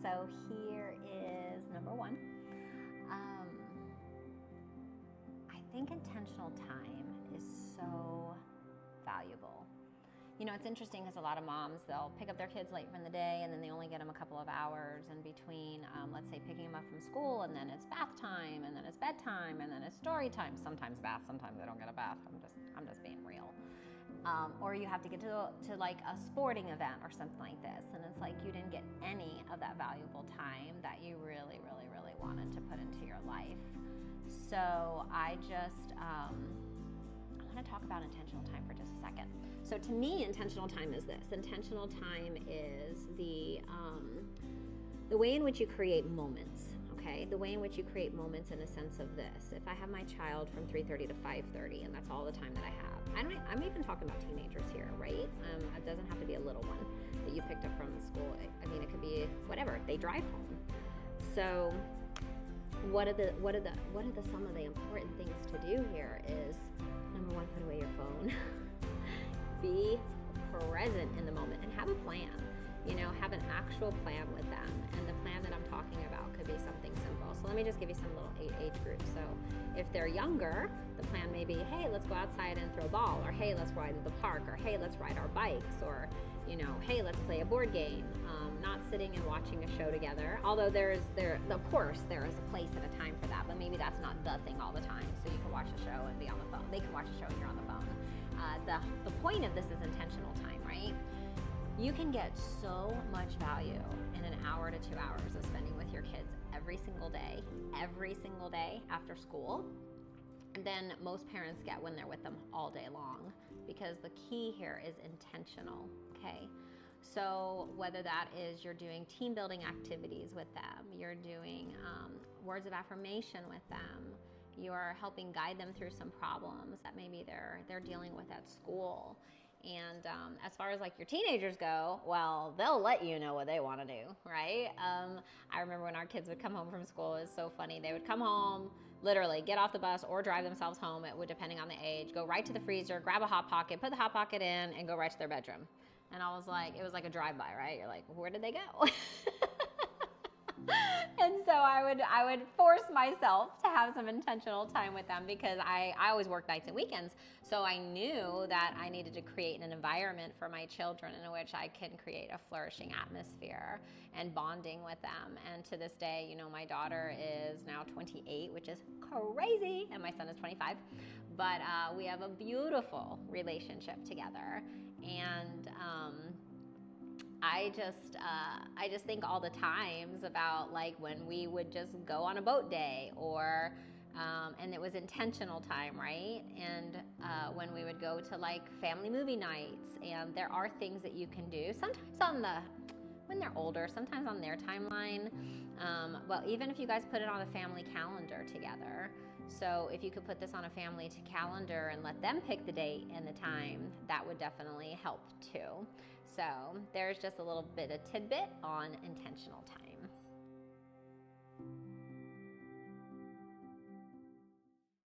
So here is number one. I think intentional time is so valuable. You know, it's interesting because a lot of moms, they'll pick up their kids late from the day and then they only get them a couple of hours in between, let's say picking them up from school, and then it's bath time, and then it's bedtime, and then it's story time. Sometimes bath, sometimes they don't get a bath. I'm just being real. Or you have to get to like a sporting event or something like this, and it's like you didn't get any of that valuable time that you really, really, really wanted to put into your life. So I just, I want to talk about intentional time for just a second. So to me, intentional time is this. Intentional time is the way in which you create moments, okay? The way in which you create moments in a sense of this. If I have my child from 3:30 to 5:30, and that's all the time that I have. I'm even talking about teenagers here, right? It doesn't have to be a little one that you picked up from school. I mean, it could be whatever. They drive home. So what are some of the important things to do here is, number one, put away your phone. Be present in the moment and have a plan. You know, have an actual plan with them. And the plan that I'm talking about could be something simple. So let me just give you some little age groups. So if they're younger, the plan may be, hey, let's go outside and throw a ball, or hey, let's ride to the park, or hey, let's ride our bikes, or, you know, hey, let's play a board game. Not sitting and watching a show together. Although of course, there is a place and a time for that, but maybe that's not the thing all the time. So you can watch a show and be on the phone. They can watch a show and you're on the phone. The point of this is intentional time, right? You can get so much value in an hour to 2 hours of spending with your kids every single day after school, than most parents get when they're with them all day long, because the key here is intentional, okay? So whether that is you're doing team building activities with them, you're doing words of affirmation with them, you're helping guide them through some problems that maybe they're dealing with at school. And as far as like your teenagers go, well, they'll let you know what they want to do, right? I remember when our kids would come home from school, it was so funny. They would come home, literally get off the bus or drive themselves home, it would, depending on the age, go right to the freezer, grab a Hot Pocket, put the Hot Pocket in, and go right to their bedroom. And I was like, it was like a drive-by, right? You're like, where did they go? And so I would force myself to have some intentional time with them, because I always work nights and weekends. So I knew that I needed to create an environment for my children in which I can create a flourishing atmosphere and bonding with them. And to this day, you know, my daughter is now 28, which is crazy, and my son is 25. But we have a beautiful relationship together. And I just think all the times about like when we would just go on a boat day, or and it was intentional time, right? And when we would go to like family movie nights, and there are things that you can do sometimes when they're older, sometimes on their timeline. Well, even if you guys put it on a family calendar together. So if you could put this on a family calendar and let them pick the date and the time, that would definitely help too. So there's just a little bit of tidbit on intentional time.